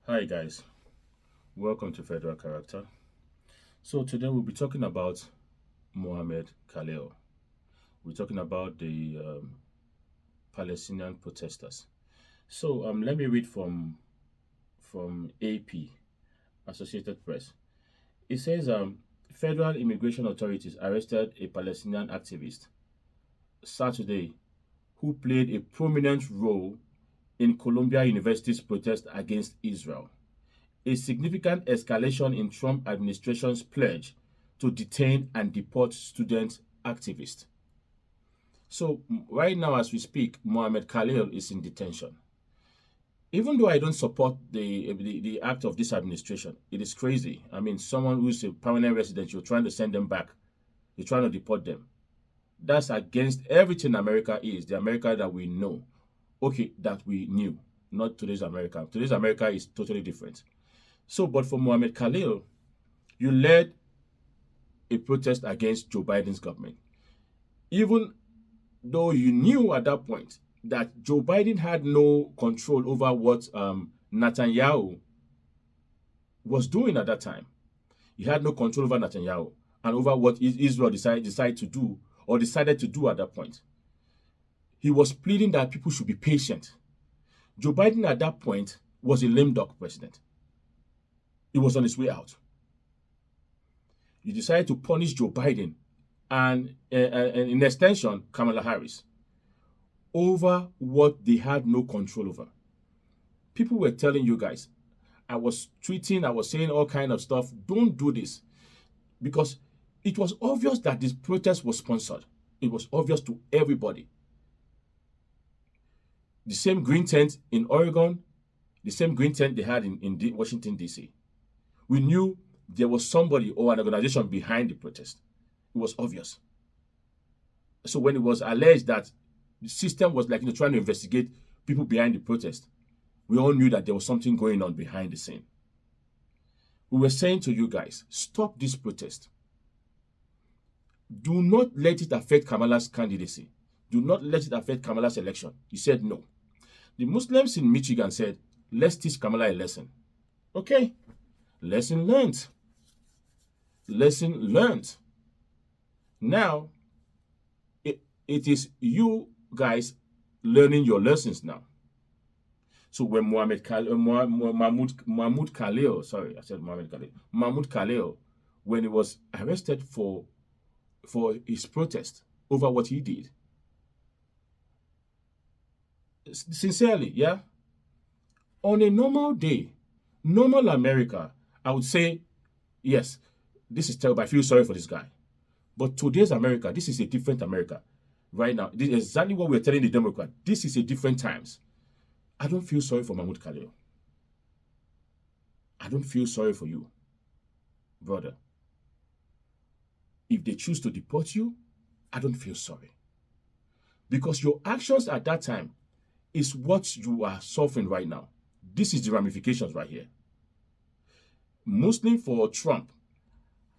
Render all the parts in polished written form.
Hi guys, welcome to Federal Character. So today we'll be talking about Mohammed Khalil. We're talking about the Palestinian protesters. So let me read from AP, Associated Press. It says federal immigration authorities arrested a Palestinian activist Saturday who played a prominent role in Columbia University's protest against Israel. A significant escalation in Trump administration's pledge to detain and deport student activists. So right now, as we speak, Mohammed Khalil is in detention. Even though I don't support the act of this administration, it is crazy. I mean, someone who's a permanent resident, you're trying to send them back. You're trying to deport them. That's against everything America is, the America that we know. Okay, that we knew, not today's America. Today's America is totally different. So, but for Mohammed Khalil, you led a protest against Joe Biden's government. Even though you knew at that point that Joe Biden had no control over what Netanyahu was doing at that time. He had no control over Netanyahu and over what Israel decided to do or decided to do at that point. He was pleading that people should be patient. Joe Biden at that point was a lame duck president. He was on his way out. You decided to punish Joe Biden and in extension, Kamala Harris over what they had no control over. People were telling you guys, I was tweeting, I was saying all kind of stuff. Don't do this because it was obvious that this protest was sponsored. It was obvious to everybody. The same green tent in Oregon, the same green tent they had in Washington, D.C. We knew there was somebody or an organization behind the protest. It was obvious. So when it was alleged that the system was like trying to investigate people behind the protest, we all knew that there was something going on behind the scene. We were saying to you guys, stop this protest. Do not let it affect Kamala's candidacy. Do not let it affect Kamala's election. You said no. The Muslims in Michigan said, let's teach Kamala a lesson. Okay, lesson learned. Lesson learned. Now, it is you guys learning your lessons now. So when Mahmoud Khalil, sorry, I said Mohammed Khalil. Mahmoud Khalil, when he was arrested for his protest over what he did, sincerely, yeah, on a normal day, normal America, I would say, yes, this is terrible. I feel sorry for this guy. But today's America, this is a different America. Right now, this is exactly what we're telling the Democrat. This is a different times. I don't feel sorry for Mahmoud Khalil. I don't feel sorry for you, brother. If they choose to deport you, I don't feel sorry. Because your actions at that time is what you are suffering right now. This is the ramifications right here. Muslim for Trump.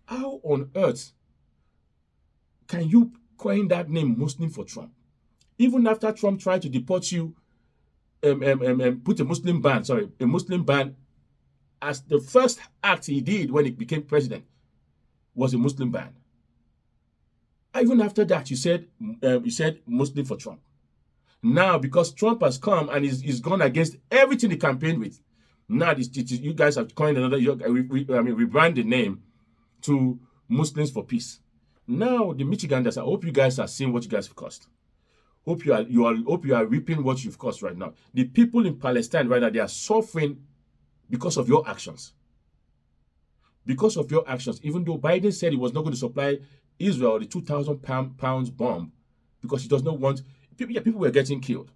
How on earth can you coin that name Muslim for Trump? Even after Trump tried to deport you, put a Muslim ban as the first act he did when he became president was a Muslim ban. Even after that, you said Muslim for Trump. Now, because Trump has come and he's gone against everything he campaigned with, now you guys have coined another. Rebrand the name to Muslims for Peace. Now, the Michiganders, I hope you guys are seeing what you guys have caused. Hope you are reaping what you've caused right now. The people in Palestine right now, they are suffering because of your actions. Because of your actions, even though Biden said he was not going to supply Israel the 2,000 pounds bomb because he does not want people were getting killed.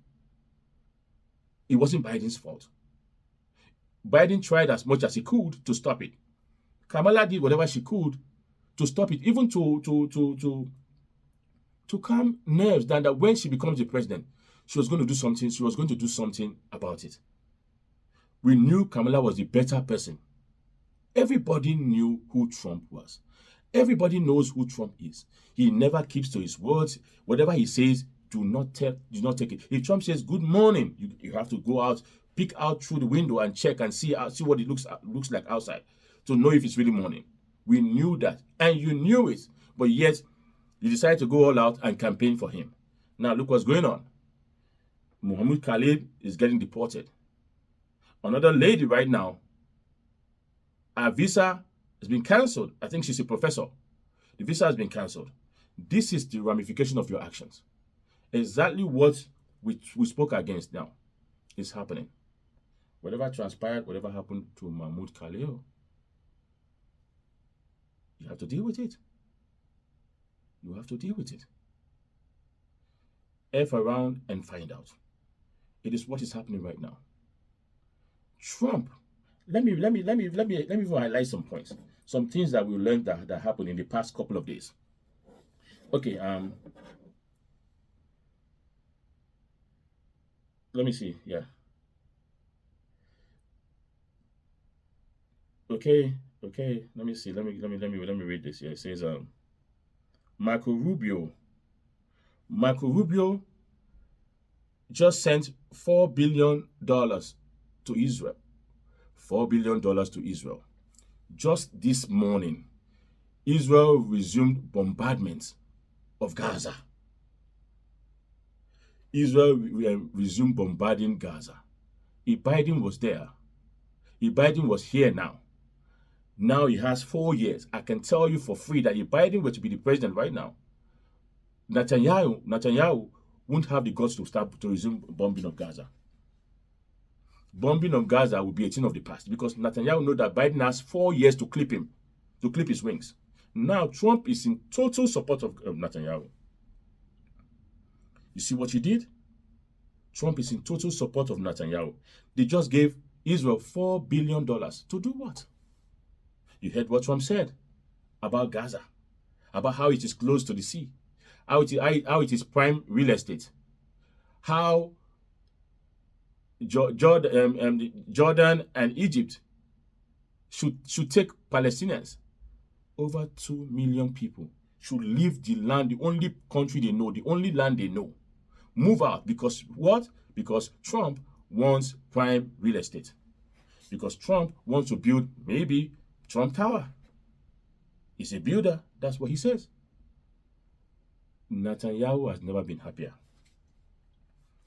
It wasn't Biden's fault. Biden tried as much as he could to stop it. Kamala did whatever she could to stop it, even to calm nerves than that when she becomes the president, she was going to do something. She was going to do something about it. We knew Kamala was the better person. Everybody knew who Trump was. Everybody knows who Trump is. He never keeps to his words. Whatever he says, do not take it. If Trump says good morning, you have to go out, peek out through the window and check and see what it looks like outside to know if it's really morning. We knew that, and you knew it, but yet you decided to go all out and campaign for him. Now look what's going on. Mahmoud Khalil is getting deported. Another lady right now, her visa has been cancelled. I think she's a professor. The visa has been cancelled. This is the ramification of your actions. Exactly what we spoke against now is happening. Whatever transpired, whatever happened to Mahmoud Khalil, you have to deal with it. You have to deal with it. F around and find out. It is what is happening right now. Trump. Let me highlight some points, some things that we learned that happened in the past couple of days. Okay, let me see. Yeah. Okay. Let me see. Let me read this. Yeah, it says Marco Rubio. Marco Rubio just sent $4 billion to Israel. $4 billion to Israel. Just this morning, Israel resumed bombardment of Gaza. Israel resumed bombarding Gaza. If Biden was there, if Biden was here now, he has 4 years. I can tell you for free that if Biden were to be the president right now, Netanyahu won't have the guts to resume bombing of Gaza. Bombing of Gaza will be a thing of the past because Netanyahu knows that Biden has 4 years to clip his wings. Now Trump is in total support of Netanyahu. You see what he did? Trump is in total support of Netanyahu. They just gave Israel $4 billion to do what? You heard what Trump said about Gaza, about how it is close to the sea, how it is prime real estate, how Jordan and Egypt should take Palestinians. Over 2 million people should leave the land, the only country they know, the only land they know. Move out because what? Because Trump wants prime real estate. Because Trump wants to build maybe Trump Tower. He's a builder. That's what he says. Netanyahu has never been happier.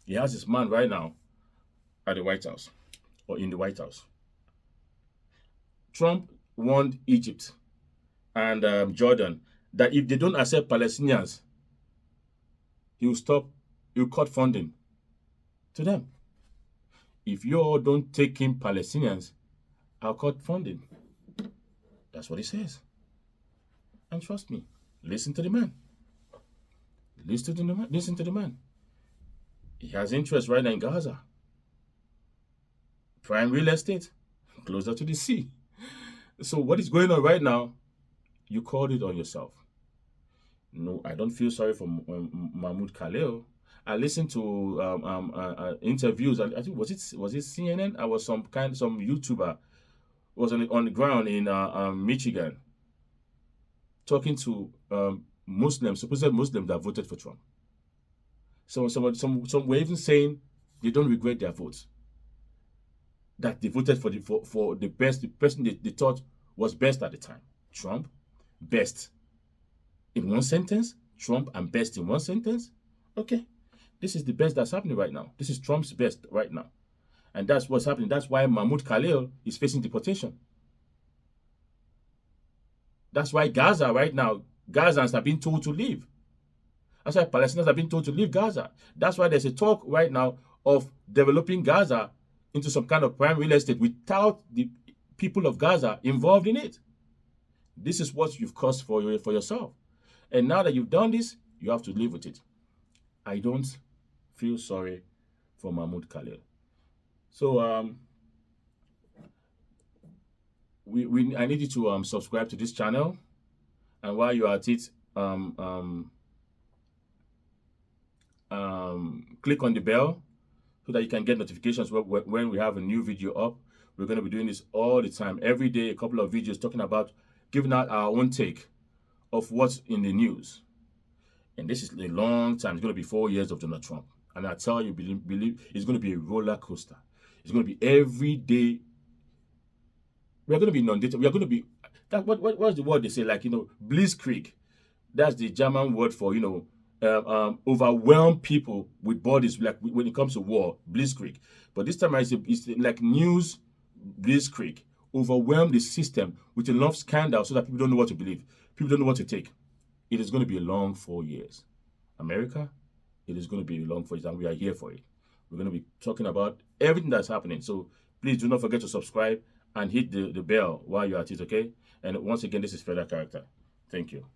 He has his man right now at the White House or in the White House. Trump warned Egypt and Jordan that if they don't accept Palestinians, he'll cut funding to them. If you all don't take in Palestinians, I'll cut funding. That's what he says. And trust me, listen to the man. Listen to the man. He has interest right now in Gaza. Prime real estate, closer to the sea. So what is going on right now, you called it on yourself. No, I don't feel sorry for Mahmoud Khalil. I listened to interviews. I think was it CNN? I was some YouTuber was on the ground in Michigan talking to Muslims, supposed Muslims that voted for Trump. So some were even saying they don't regret their votes. That they voted for the best, the person they thought was best at the time. Trump, best in one sentence. Trump and best in one sentence. Okay, this is the best that's happening right now. This is Trump's best right now. And that's what's happening. That's why Mahmoud Khalil is facing deportation. That's why Gaza right now, Gazans are being told to leave. That's why Palestinians are being told to leave Gaza. That's why there's a talk right now of developing Gaza into some kind of prime real estate without the people of Gaza involved in it. This is what you've caused for yourself. And now that you've done this, you have to live with it. I don't feel sorry for Mahmoud Khalil. So I need you to subscribe to this channel, and while you're at it, click on the bell so that you can get notifications when we have a new video up. We're going to be doing this all the time, every day, a couple of videos talking about giving out our own take of what's in the news. And this is a long time. It's going to be 4 years of Donald Trump. And I tell you, believe it's going to be a roller coaster. It's going to be every day. We are going to be inundated. We are going to be that. What's the word they say? Like, blitzkrieg. That's the German word for overwhelm people with bodies. Like when it comes to war, blitzkrieg. But this time it's like news blitzkrieg. Overwhelm the system with enough scandal so that people don't know what to believe. People don't know what to take. It is going to be a long 4 years. America, it is going to be a long 4 years, and we are here for it. We're going to be talking about everything that's happening. So please do not forget to subscribe and hit the bell while you're at it, okay? And once again, this is Federal Character. Thank you.